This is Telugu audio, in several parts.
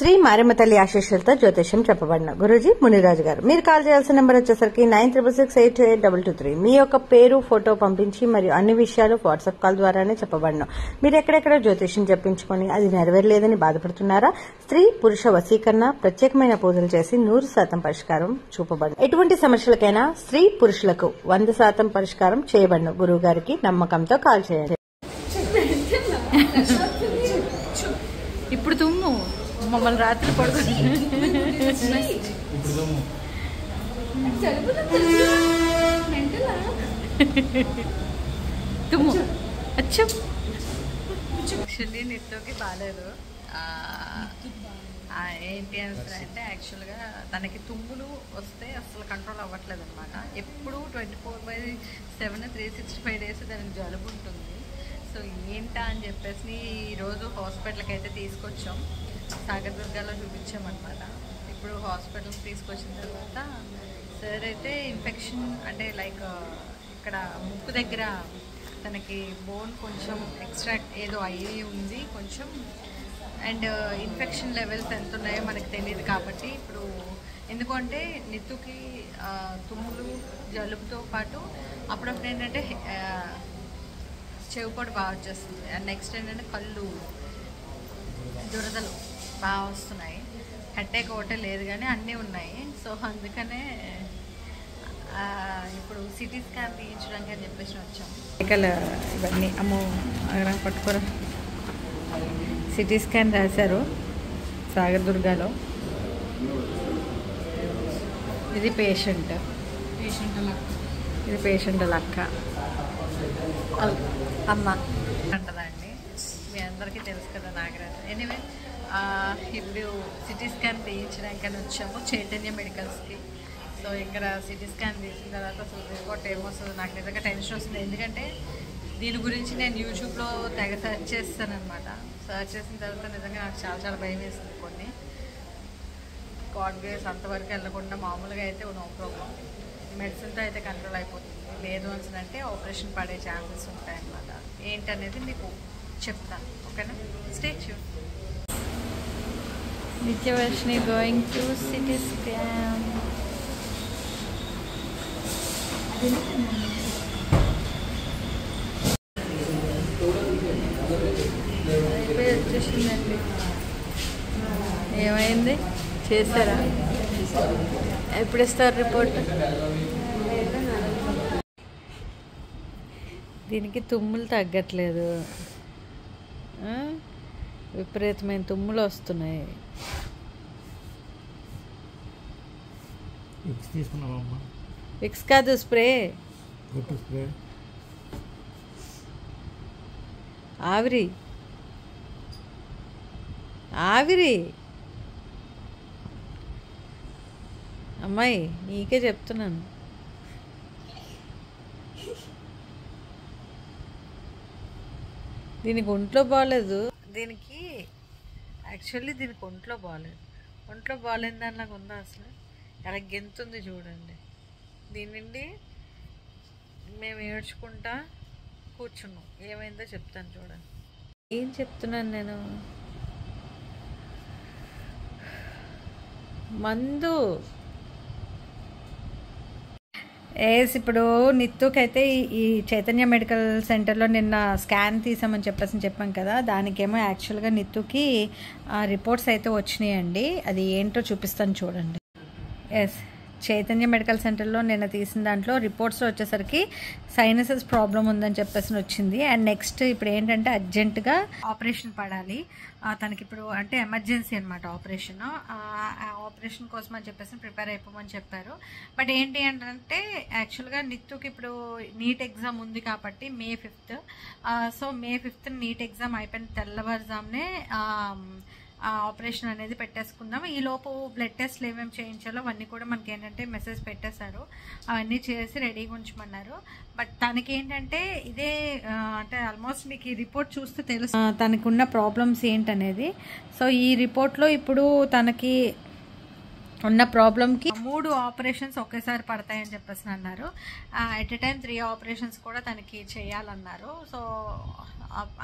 శ్రీ మారమ్మ తల్లి ఆశీస్సులతో జ్యోతిష్యం చెప్పబడిన గురూజీ మునిరాజు గారు. మీరు కాల్ చేయాల్సిన నెంబర్ వచ్చేసరికి 9666828223. మీ యొక్క పేరు, ఫోటో పంపించి మరియు అన్ని విషయాలు వాట్సాప్ కాల్ ద్వారానే చెప్పబడిన. మీరు ఎక్కడెక్కడ జ్యోతిష్యం చెప్పించుకొని అది నెరవేరలేదని బాధపడుతున్నారా? స్త్రీ పురుష వశీకరణ ప్రత్యేకమైన పూజలు చేసి 100% పరిష్కారం చూపబడిన. ఎటువంటి సమస్యలకైనా స్త్రీ పురుషులకు 100% పరిష్కారం చేయబడిన. గురువు గారికి నమ్మకంతో కాల్ చేయండి. ఇప్పుడు తుమ్ము మమ్మల్ని రాత్రి పడుకుని తుమ్ము అచ్చం యాక్చువల్లీ నిత్తుకి బాగాలేదు. ఏంటి అంటే యాక్చువల్గా తనకి తుమ్ములు వస్తే అసలు కంట్రోల్ అవ్వట్లేదు అనమాట. ఎప్పుడు 24/7 365 డేస్ దానికి జలుబు ఉంటుంది. సో ఏంటా అని చెప్పేసి ఈరోజు హాస్పిటల్కి అయితే తీసుకొచ్చాం. సాగర్దుర్గాలో చూపించామన్నమాట. ఇప్పుడు హాస్పిటల్కి తీసుకొచ్చిన తర్వాత సార్ అయితే ఇన్ఫెక్షన్ అంటే లైక్ ఇక్కడ ముక్కు దగ్గర తనకి బోన్ కొంచెం ఎక్స్ట్రాక్ట్ ఏదో అయ్యి ఉంది కొంచెం. అండ్ ఇన్ఫెక్షన్ లెవెల్స్ ఎంత ఉన్నాయో మనకు తెలియదు కాబట్టి ఇప్పుడు ఎందుకంటే నిత్తుకి తుమ్ములు జలుబుతో పాటు అప్పుడప్పుడు ఏంటంటే చెవి కూడా బాగా వచ్చేస్తుంది. అండ్ నెక్స్ట్ ఏంటంటే కళ్ళు దురదలు బాగా వస్తున్నాయి. హెడేక్ ఒకటే లేదు కానీ అన్నీ ఉన్నాయి. సో అందుకనే ఇప్పుడు సిటీ స్కాన్ తీయించడానికి అని చెప్పేసి వచ్చాం. ఇవన్నీ అమ్మో పట్టుకోరా. సిటీ స్కాన్ రాశారు సాగర్దుర్గాలో. ఇది పేషెంట్ లక్క అమ్మ అంటదండి. మీ అందరికీ తెలుసు కదా నాగరాజు. ఎనీవే ఇప్పుడు సిటీ స్కాన్ తీయించడానికని వచ్చాము చైతన్య మెడికల్స్కి. సో ఇక్కడ సిటీ స్కాన్ తీసిన తర్వాత అసలు రిపోర్ట్ ఏమొస్తుందో నాకు నిజంగా టెన్షన్ వస్తుంది. ఎందుకంటే దీని గురించి నేను యూట్యూబ్లో తెగ సెర్చ్ చేస్తానమాట. సెర్చ్ చేసిన తర్వాత నిజంగా నాకు చాలా భయం వేస్తుంది. కొన్ని గాడ్ గ్రేస్ అంతవరకు వెళ్ళకుండా మామూలుగా అయితే నో ప్రాబ్లం, మెడిసిన్తో అయితే కంట్రోల్ అయిపోతుంది. లేదు అంటే ఆపరేషన్ పడే ఛాన్సెస్ ఉంటాయన్నమాట. ఏంటనేది మీకు చెప్తాను, ఓకేనా? Stay tune. Nithyavarshini going to city scan. వచ్చేసిందండి. ఏమైంది చేశారా? ఎప్పుడు ఇస్తారు రిపోర్ట్? దీనికి తుమ్ములు తగ్గట్లేదు, విపరీతమైన తుమ్ములు వస్తున్నాయి. విక్స్ కాదు, స్ప్రే. ఆవిరి అమ్మాయి నీకే చెప్తున్నాను. దీనికి ఒంట్లో బాగాలేదు. దీనికి ఒంట్లో బాగాలేదు. ఒంట్లో బాగాలేని దానిలాగా ఉందా అసలు? ఎలా గెంతుంది చూడండి. దీని నుండి మేము ఏడ్చుకుంటా కూర్చున్నాం. ఏమైందో చెప్తాను చూడండి. ఏం చెప్తున్నాను నేను? మందు ఇప్పుడు నిత్తుకైతే ఈ చైతన్య మెడికల్ సెంటర్లో నిన్న స్కాన్ తీసామని చెప్పాం కదా. దానికేమో యాక్చువల్గా నిత్తుకి రిపోర్ట్స్ అయితే వచ్చినాయండి. అది ఏంటో చూపిస్తాను చూడండి. ఎస్, చైతన్య మెడికల్ సెంటర్లో నిన్న తీసిన దాంట్లో రిపోర్ట్స్లో వచ్చేసరికి సైనసెస్ ప్రాబ్లం ఉందని చెప్పేసి వచ్చింది. అండ్ నెక్స్ట్ ఇప్పుడు ఏంటంటే అర్జెంటుగా ఆపరేషన్ పడాలి తనకి. ఇప్పుడు అంటే ఎమర్జెన్సీ అనమాట ఆపరేషన్. ఆపరేషన్ కోసం అని చెప్పేసి ప్రిపేర్ అయిపోమని చెప్పారు. బట్ ఏంటి అంటే యాక్చువల్గా నిత్తుకి ఇప్పుడు నీట్ ఎగ్జామ్ ఉంది కాబట్టి May 5th. So May 5th NEET exam అయిపోయిన తెల్లవారుజామునే ఆపరేషన్ అనేది పెట్టేసుకుందాం. ఈ లోపు బ్లడ్ టెస్ట్లు ఏమేమి చేయించాలో అవన్నీ కూడా మనకి ఏంటంటే మెసేజ్ పెట్టేశారు. అవన్నీ చేసి రెడీగా ఉంచమన్నారు. బట్ తనకి ఏంటంటే ఇదే అంటే ఆల్మోస్ట్ మీకు ఈ రిపోర్ట్ చూస్తే తెలుసు తనకు ఉన్న ప్రాబ్లమ్స్ ఏంటనేది. సో ఈ రిపోర్ట్లో ఇప్పుడు తనకి ఉన్న ప్రాబ్లంకి 3 ఆపరేషన్స్ ఒకేసారి పడతాయని చెప్పేసి అన్నారు. ఎట్ ఎ టైం 3 ఆపరేషన్స్ కూడా తనకి చేయాలన్నారు. సో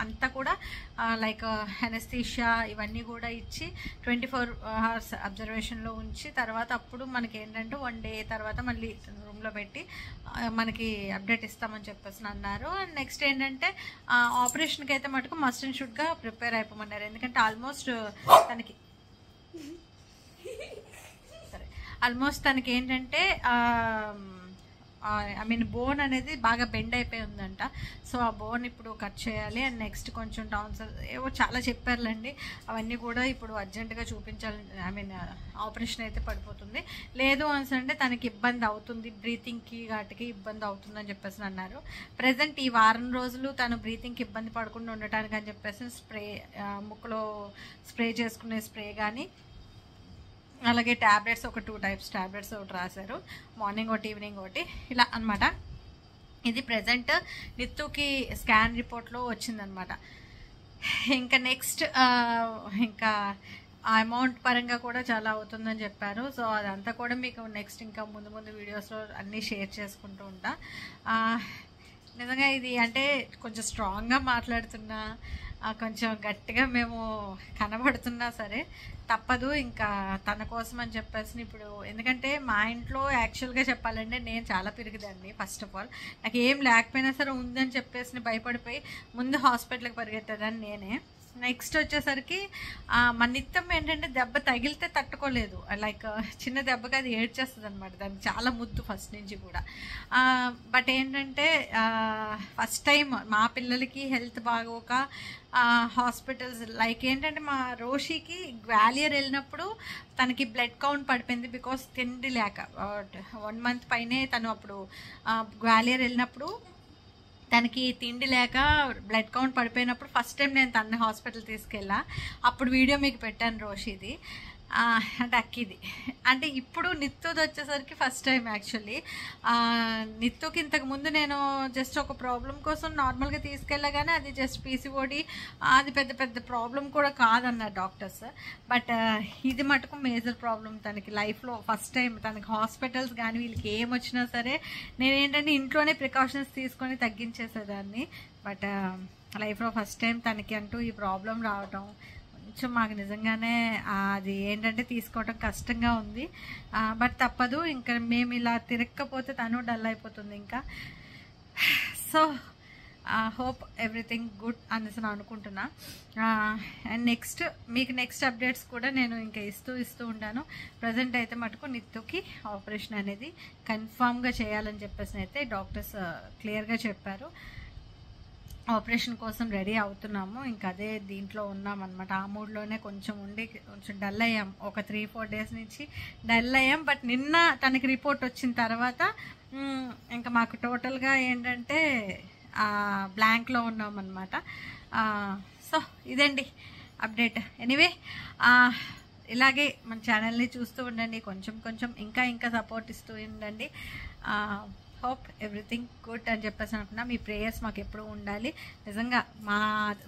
అంతా కూడా లైక్ ఎనస్థీషియా ఇవన్నీ కూడా ఇచ్చి 24 hours అబ్జర్వేషన్లో ఉంచి తర్వాత అప్పుడు మనకి ఏంటంటే 1 day తర్వాత మళ్ళీ రూమ్లో పెట్టి మనకి అప్డేట్ ఇస్తామని చెప్పేసి అన్నారు. అండ్ నెక్స్ట్ ఏంటంటే ఆపరేషన్కి అయితే మటుకు మస్ట్ అండ్ షుడ్గా ప్రిపేర్ అయిపోమన్నారు. ఎందుకంటే ఆల్మోస్ట్ తనకి ఏంటంటే ఐ మీన్ బోన్ అనేది బాగా బెండ్ అయిపోయి ఉందంట. సో ఆ బోన్ ఇప్పుడు కట్ చేయాలి. అండ్ నెక్స్ట్ కొంచెం టాన్సిల్ ఏవో చాలా చెప్పారులేండి. అవన్నీ కూడా ఇప్పుడు అర్జెంటుగా చూపించాలి. ఐ మీన్ ఆపరేషన్ అయితే పడిపోతుంది. లేదు అంటే తనకి ఇబ్బంది అవుతుంది, బ్రీతింగ్కి వాటికి ఇబ్బంది అవుతుందని చెప్పేసి అన్నారు. ప్రజెంట్ ఈ వారం రోజులు తను బ్రీతింగ్కి ఇబ్బంది పడకుండా ఉండటానికి అని చెప్పేసి స్ప్రే, ముక్కులో స్ప్రే చేసుకునే స్ప్రే కానీ అలాగే ట్యాబ్లెట్స్ ఒక 2 types ట్యాబ్లెట్స్ ఒకటి రాశారు. మార్నింగ్ ఒకటి, ఈవినింగ్ ఒకటి, ఇలా అనమాట. ఇది ప్రజెంట్ నిత్తుకి స్కాన్ రిపోర్ట్లో వచ్చిందనమాట. ఇంకా నెక్స్ట్ ఇంకా అమౌంట్ పరంగా కూడా చాలా అవుతుందని చెప్పారు. సో అదంతా కూడా మీకు నెక్స్ట్ ఇంకా ముందు వీడియోస్లో అన్నీ షేర్ చేసుకుంటూ ఉంటా. నిజంగా ఇది అంటే కొంచెం స్ట్రాంగ్గా మాట్లాడుతున్నా, కొంచెం గట్టిగా మేము కనబడుతున్నా సరే తప్పదు ఇంకా తన కోసం అని చెప్పేసి. ఇప్పుడు ఎందుకంటే మా ఇంట్లో యాక్చువల్గా చెప్పాలంటే నేను చాలా పెరిగిదాన్ని. ఫస్ట్ ఆఫ్ ఆల్ నాకు ఏం లేకపోయినా సరే ఉందని చెప్పేసి భయపడిపోయి ముందు హాస్పిటల్కి పరిగెత్తేదాన్ని నేనే. నెక్స్ట్ వచ్చేసరికి మన నిత్యం ఏంటంటే దెబ్బ తగిలితే తట్టుకోలేదు. లైక్ చిన్న దెబ్బకి అది ఏడ్చేస్తుంది అనమాట. దానికి చాలా ముద్దు ఫస్ట్ నుంచి కూడా. బట్ ఏంటంటే ఫస్ట్ టైం మా పిల్లలకి హెల్త్ బాగోక హాస్పిటల్స్ లైక్ ఏంటంటే మా రోషికి గ్వాలియర్ వెళ్ళినప్పుడు తనకి బ్లడ్ కౌంట్ పడిపోయింది. బికాస్ తిండి లేక 1 month పైనే తను అప్పుడు గ్వాలియర్ వెళ్ళినప్పుడు తనకి తిండి లేక బ్లడ్ కౌంట్ పడిపోయినప్పుడు ఫస్ట్ టైం నేను తనని హాస్పిటల్ తీసుకెళ్ళా. అప్పుడు వీడియో మీకు పెట్టాను రోషిది, అంటే అక్కిది. అంటే ఇప్పుడు నిత్తుది వచ్చేసరికి ఫస్ట్ టైం యాక్చువల్లీ. నిత్తుకి ఇంతకు ముందు నేను జస్ట్ ఒక ప్రాబ్లం కోసం నార్మల్గా తీసుకెళ్ళగానే అది జస్ట్ పీసీఓడి, అది పెద్ద ప్రాబ్లం కూడా కాదన్నారు డాక్టర్స్. బట్ ఇది మటుకు మేజర్ ప్రాబ్లం తనకి లైఫ్లో ఫస్ట్ టైం. తనకి హాస్పిటల్స్ కానీ వీళ్ళకి ఏమొచ్చినా సరే నేనేంటంటే ఇంట్లోనే ప్రికాషన్స్ తీసుకొని తగ్గించేసేదాన్ని. బట్ లైఫ్లో ఫస్ట్ టైం తనకి అంటూ ఈ ప్రాబ్లం రావటం కొంచెం మాకు నిజంగానే అది ఏంటంటే తీసుకోవటం కష్టంగా ఉంది. బట్ తప్పదు, ఇంకా మేము ఇలా తిరగకపోతే తను డల్ అయిపోతుంది ఇంకా. సో హోప్ ఎవ్రీథింగ్ గుడ్ అనేసి అనుకుంటున్నా. అండ్ నెక్స్ట్ మీకు నెక్స్ట్ అప్డేట్స్ కూడా నేను ఇంకా ఇస్తూ ఉంటాను. ప్రజెంట్ అయితే మటుకు నిత్తుకి ఆపరేషన్ అనేది కన్ఫామ్గా చేయాలని చెప్పేసి అయితే డాక్టర్స్ క్లియర్గా చెప్పారు. ఆపరేషన్ కోసం రెడీ అవుతున్నాము. ఇంకా అదే దీంట్లో ఉన్నామన్నమాట. ఆ మూడ్లోనే కొంచెం డల్ అయ్యాం. ఒక 3-4 days నుంచి డల్ అయ్యాం. బట్ నిన్న తనకి రిపోర్ట్ వచ్చిన తర్వాత ఇంకా మాకు టోటల్గా ఏంటంటే బ్లాంక్లో ఉన్నామన్నమాట. సో ఇదండి అప్డేట్. ఎనీవే ఇలాగే మన ఛానల్ని చూస్తూ ఉండండి. కొంచెం ఇంకా సపోర్ట్ ఇస్తూ ఉండండి. హోప్ ఎవ్రీథింగ్ గుడ్ అని చెప్పేసి అనుకున్నా. మీ ప్రేయర్స్ మాకు ఎప్పుడు ఉండాలి. నిజంగా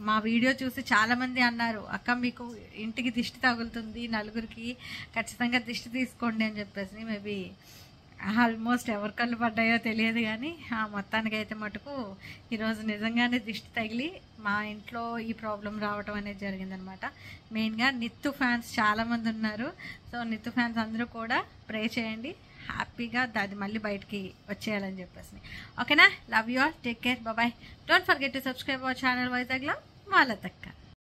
మా వీడియో చూసి చాలామంది అన్నారు, అక్క మీకు ఇంటికి దిష్టి తగులుతుంది, నలుగురికి ఖచ్చితంగా దిష్టి తీసుకోండి అని చెప్పేసి. మేబీ ఆల్మోస్ట్ ఎవరి కళ్ళు పడ్డాయో తెలియదు కానీ మొత్తానికి అయితే మటుకు ఈరోజు నిజంగానే దిష్టి తగిలి మా ఇంట్లో ఈ ప్రాబ్లం రావటం అనేది జరిగిందనమాట. మెయిన్గా నిత్తు ఫ్యాన్స్ చాలామంది ఉన్నారు. సో నిత్తు ఫ్యాన్స్ అందరూ కూడా ప్రే చేయండి హ్యాపీగా అది మళ్ళీ బయటికి వచ్చేయాలని చెప్పేసి. ఓకేనా? Love you all, take care, bye. Don't forget to subscribe our channel వైజాగ్లో మా లతక్క.